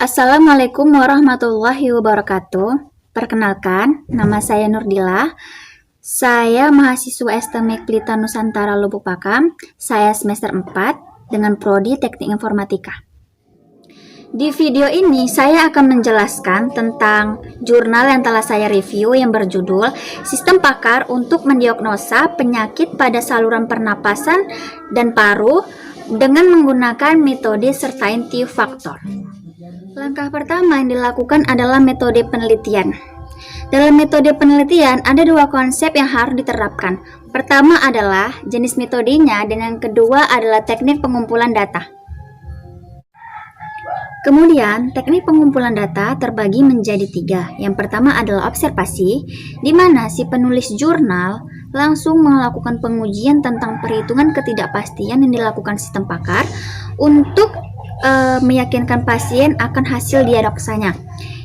Assalamualaikum warahmatullahi wabarakatuh. Perkenalkan, nama saya Nurdila. Saya mahasiswa STMIK Pelita Nusantara Lubuk Pakam. Saya semester 4 dengan prodi Teknik Informatika. Di video ini saya akan menjelaskan tentang jurnal yang telah saya review yang berjudul Sistem Pakar untuk Mendiagnosa Penyakit pada Saluran Pernapasan dan Paru dengan menggunakan metode Certainty Factor. Langkah pertama yang dilakukan adalah metode penelitian. Dalam metode penelitian ada dua konsep yang harus diterapkan. Pertama adalah jenis metodenya dan yang kedua adalah teknik pengumpulan data. Kemudian, teknik pengumpulan data terbagi menjadi tiga. Yang pertama adalah observasi, di mana si penulis jurnal langsung melakukan pengujian tentang perhitungan ketidakpastian yang dilakukan sistem pakar untuk meyakinkan pasien akan hasil diagnosanya.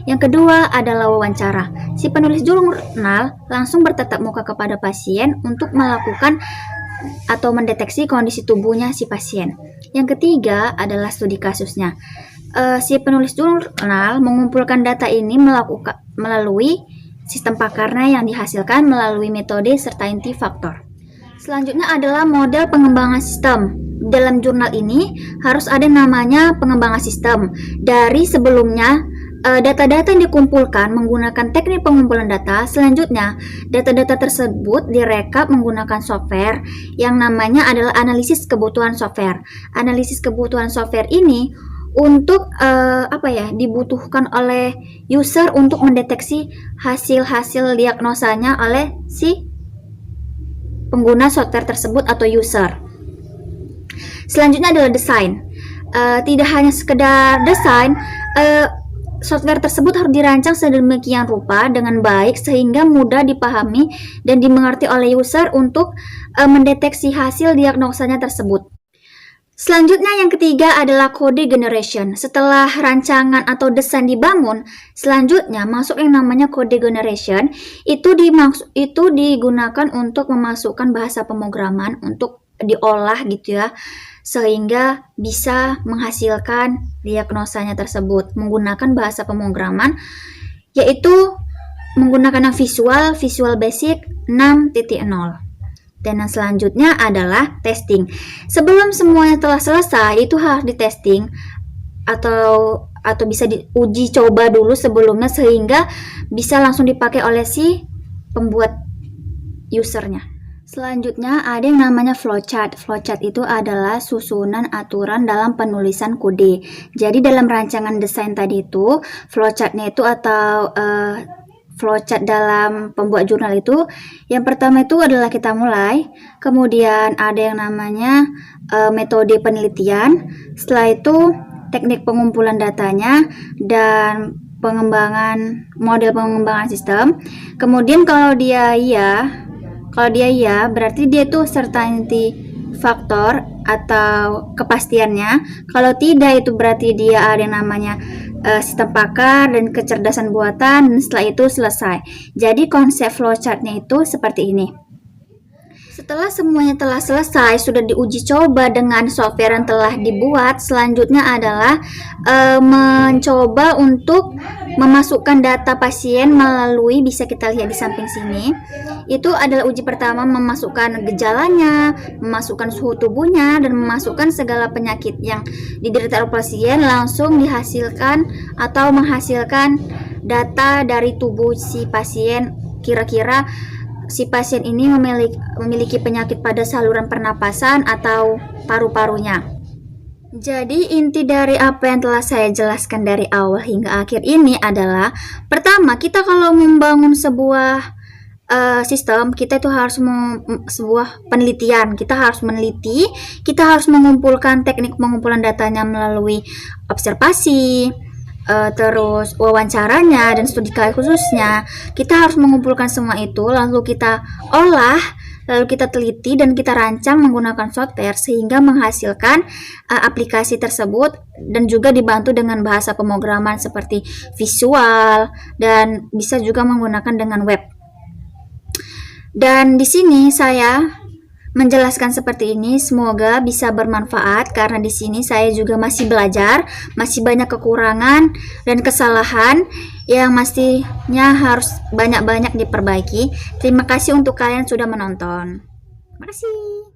Yang kedua adalah wawancara. Si penulis jurnal langsung bertatap muka kepada pasien untuk melakukan atau mendeteksi kondisi tubuhnya si pasien. Yang ketiga adalah studi kasusnya. Si penulis jurnal mengumpulkan data ini melalui sistem pakarnya yang dihasilkan melalui metode Certainty Factor. Selanjutnya adalah model pengembangan sistem. Dalam jurnal ini harus ada namanya pengembangan sistem. Dari sebelumnya, data-data yang dikumpulkan menggunakan teknik pengumpulan data. Selanjutnya, data-data tersebut direkap menggunakan software yang namanya adalah analisis kebutuhan software. Analisis kebutuhan software ini untuk dibutuhkan oleh user untuk mendeteksi hasil-hasil diagnosanya oleh si pengguna software tersebut atau user. Selanjutnya adalah desain. Tidak hanya sekedar desain, software tersebut harus dirancang sedemikian rupa dengan baik sehingga mudah dipahami dan dimengerti oleh user untuk mendeteksi hasil diagnosanya tersebut. Selanjutnya yang ketiga adalah code generation. Setelah rancangan atau desain dibangun, selanjutnya masuk yang namanya code generation. Itu digunakan untuk memasukkan bahasa pemrograman untuk diolah gitu ya, sehingga bisa menghasilkan diagnosanya tersebut menggunakan bahasa pemrograman, yaitu menggunakan yang Visual Basic 6.0. Dan yang selanjutnya adalah testing. Sebelum semuanya telah selesai, itu harus ditesting atau bisa diuji coba dulu sebelumnya sehingga bisa langsung dipakai oleh si pembuat usernya. Selanjutnya ada yang namanya flowchart. Flowchart itu adalah susunan aturan dalam penulisan kode. Jadi dalam rancangan desain tadi itu, flowchartnya itu atau flowchart dalam pembuat jurnal itu, yang pertama itu adalah kita mulai, kemudian ada yang namanya metode penelitian, setelah itu teknik pengumpulan datanya dan model pengembangan sistem. Kemudian kalau dia iya, berarti dia itu certainty factor atau kepastiannya. Kalau tidak, itu berarti dia ada yang namanya sistem pakar dan kecerdasan buatan, dan setelah itu selesai. Jadi konsep flowchartnya itu seperti ini. Setelah semuanya telah selesai, sudah diuji coba dengan software yang telah dibuat, selanjutnya adalah mencoba untuk memasukkan data pasien melalui, bisa kita lihat di samping sini, itu adalah uji pertama, memasukkan gejalanya, memasukkan suhu tubuhnya, dan memasukkan segala penyakit yang diderita oleh pasien, langsung dihasilkan atau menghasilkan data dari tubuh si pasien, kira-kira si pasien ini memiliki penyakit pada saluran pernapasan atau paru-parunya. Jadi inti dari apa yang telah saya jelaskan dari awal hingga akhir ini adalah, pertama, kita kalau membangun sebuah sistem, kita itu harus sebuah penelitian. Kita harus meneliti, kita harus mengumpulkan teknik pengumpulan datanya melalui observasi, terus wawancaranya dan studi khususnya. Kita harus mengumpulkan semua itu, lalu kita olah, lalu kita teliti dan kita rancang menggunakan software sehingga menghasilkan aplikasi tersebut, dan juga dibantu dengan bahasa pemrograman seperti visual dan bisa juga menggunakan dengan web. Dan di sini saya menjelaskan seperti ini. Semoga bisa bermanfaat karena di sini saya juga masih belajar, masih banyak kekurangan dan kesalahan yang mestinya harus banyak-banyak diperbaiki. Terima kasih untuk kalian sudah menonton. Terima kasih.